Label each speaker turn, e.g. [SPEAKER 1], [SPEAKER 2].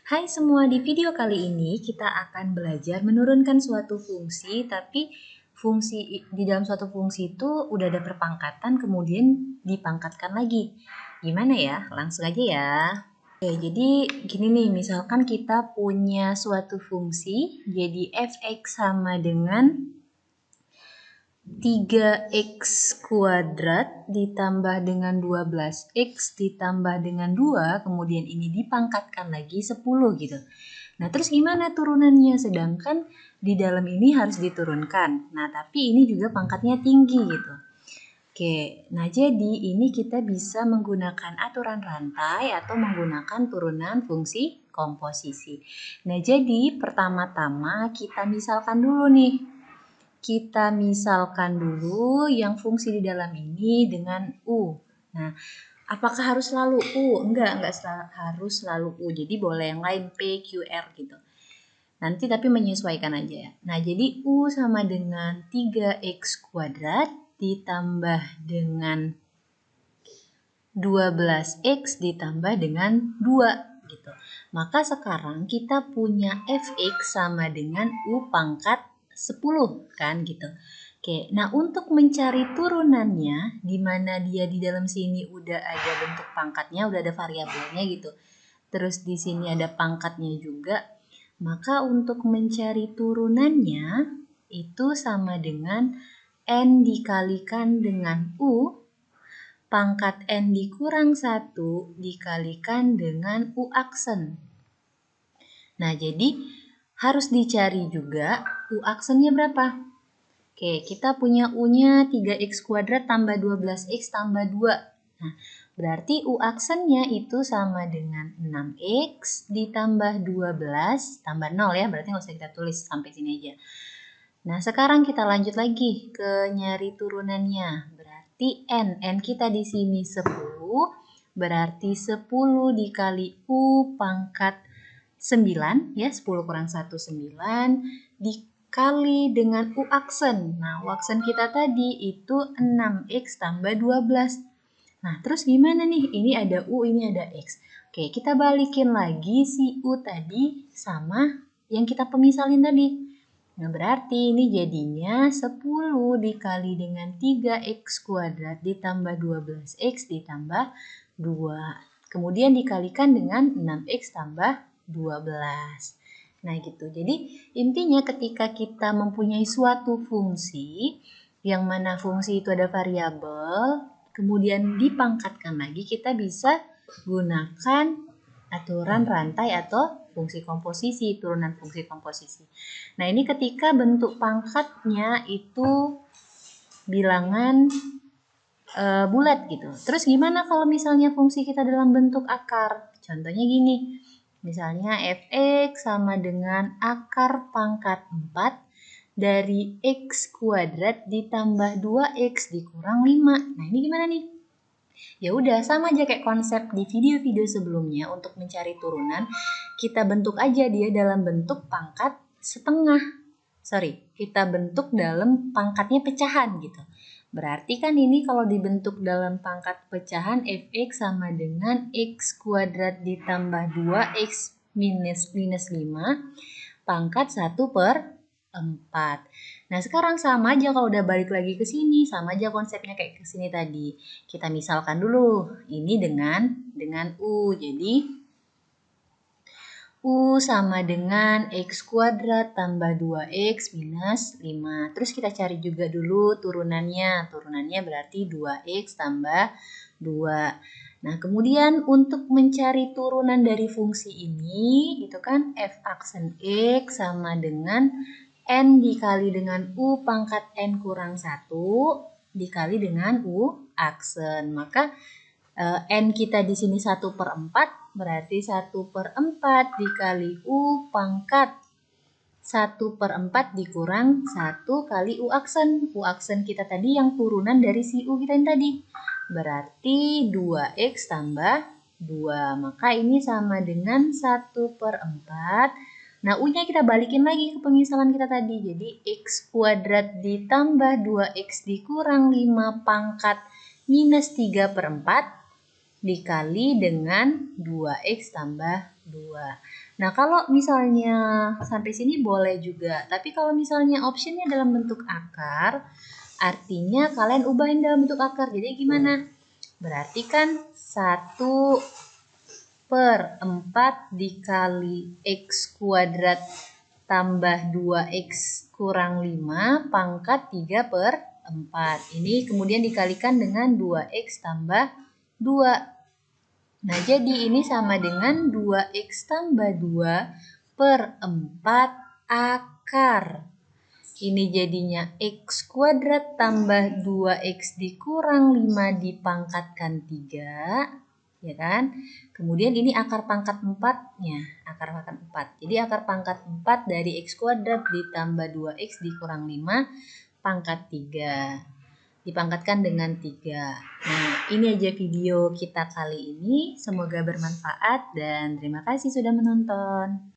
[SPEAKER 1] Hai semua, di video kali ini kita akan belajar menurunkan suatu fungsi, tapi fungsi di dalam suatu fungsi itu udah ada perpangkatan, kemudian dipangkatkan lagi. Gimana ya? Langsung aja ya. Oke, jadi gini nih, misalkan kita punya suatu fungsi, jadi f(x) sama dengan 3x kuadrat ditambah dengan 12x ditambah dengan 2, kemudian ini dipangkatkan lagi 10 gitu. Nah, terus gimana turunannya? Sedangkan di dalam ini harus diturunkan. Nah, tapi ini juga pangkatnya tinggi gitu. Oke, nah jadi ini kita bisa menggunakan aturan rantai atau menggunakan turunan fungsi komposisi. Nah, jadi pertama-tama kita misalkan dulu nih. Kita misalkan dulu yang fungsi di dalam ini dengan U. Nah, apakah harus selalu U? Enggak harus selalu U. Jadi boleh yang lain P, Q, R gitu. Nanti tapi menyesuaikan aja ya. Nah, jadi U sama dengan 3x kuadrat ditambah dengan 12x ditambah dengan 2 gitu. Maka sekarang kita punya fx sama dengan U pangkat 10 kan gitu. Oke, nah untuk mencari turunannya, di mana dia di dalam sini udah ada bentuk pangkatnya, udah ada variabelnya gitu. Terus di sini ada pangkatnya juga. Maka untuk mencari turunannya itu sama dengan N dikalikan dengan U pangkat N dikurang 1 dikalikan dengan U aksen. Nah, jadi harus dicari juga U aksennya berapa. Oke, kita punya U-nya 3x kuadrat tambah 12x tambah 2. Nah, berarti U aksennya itu sama dengan 6x ditambah 12 tambah 0 ya, berarti nggak usah kita tulis sampai sini aja. Nah, sekarang kita lanjut lagi ke nyari turunannya. Berarti N kita di sini 10, berarti 10 dikali U pangkat 9, ya 10 kurang 1, 9, dikali dengan U aksen. Nah, U aksen kita tadi itu 6x tambah 12. Nah, terus gimana nih? Ini ada U, ini ada X. Oke, kita balikin lagi si U tadi sama yang kita pemisalin tadi. Nah, berarti ini jadinya 10 dikali dengan 3x kuadrat ditambah 12x ditambah 2. Kemudian dikalikan dengan 6x tambah 12. Nah, gitu. Jadi, intinya ketika kita mempunyai suatu fungsi, yang mana fungsi itu ada variabel, kemudian dipangkatkan lagi, kita bisa gunakan aturan rantai atau fungsi komposisi, turunan fungsi komposisi. Nah, ini ketika bentuk pangkatnya itu bilangan bulat gitu. Terus gimana kalau misalnya fungsi kita dalam bentuk akar? Contohnya gini, misalnya fx sama dengan akar pangkat 4 dari x kuadrat ditambah 2x dikurang 5. Nah, ini gimana nih? Ya udah, sama aja kayak konsep di video-video sebelumnya. Untuk mencari turunan, kita bentuk aja dia dalam bentuk pangkat setengah. Kita bentuk dalam pangkatnya pecahan gitu. Berarti kan ini kalau dibentuk dalam pangkat pecahan fx sama dengan x kuadrat ditambah 2x minus 5 pangkat 1/4. Nah, sekarang sama aja kalau udah balik lagi ke sini, sama aja konsepnya kayak ke sini tadi. Kita misalkan dulu ini dengan U. Jadi U sama dengan x kuadrat tambah 2x minus 5. Terus kita cari juga dulu turunannya. Turunannya berarti 2x tambah 2. Nah, kemudian untuk mencari turunan dari fungsi ini, itu kan f aksen x sama dengan N dikali dengan U pangkat N kurang 1 dikali dengan U aksen. Maka N kita di sini 1/4, berarti 1/4 dikali U pangkat 1/4 dikurang 1 kali U aksen. U aksen kita tadi yang turunan dari si U kita yang tadi. Berarti 2x tambah 2. Maka ini sama dengan 1/4. Nah, U-nya kita balikin lagi ke pemisalan kita tadi. Jadi, x kuadrat ditambah 2x dikurang 5 pangkat minus 3/4 dikali dengan 2x tambah 2. Nah, kalau misalnya sampai sini boleh juga. Tapi kalau misalnya optionnya dalam bentuk akar, artinya kalian ubahin dalam bentuk akar. Jadi gimana? Berarti kan 1/4 dikali X kuadrat tambah 2X kurang 5 pangkat 3/4. Ini kemudian dikalikan dengan 2X tambah 2. Nah, jadi ini sama dengan 2X tambah 2/4 akar. Ini jadinya X kuadrat tambah 2X dikurang 5 dipangkatkan 3. Ya kan? Kemudian ini akar pangkat 4-nya. Akar pangkat 4. Jadi akar pangkat 4 dari X kuadrat ditambah 2X dikurang 5 pangkat 3. Dipangkatkan dengan 3. Nah, ini aja video kita kali ini. Semoga bermanfaat dan terima kasih sudah menonton.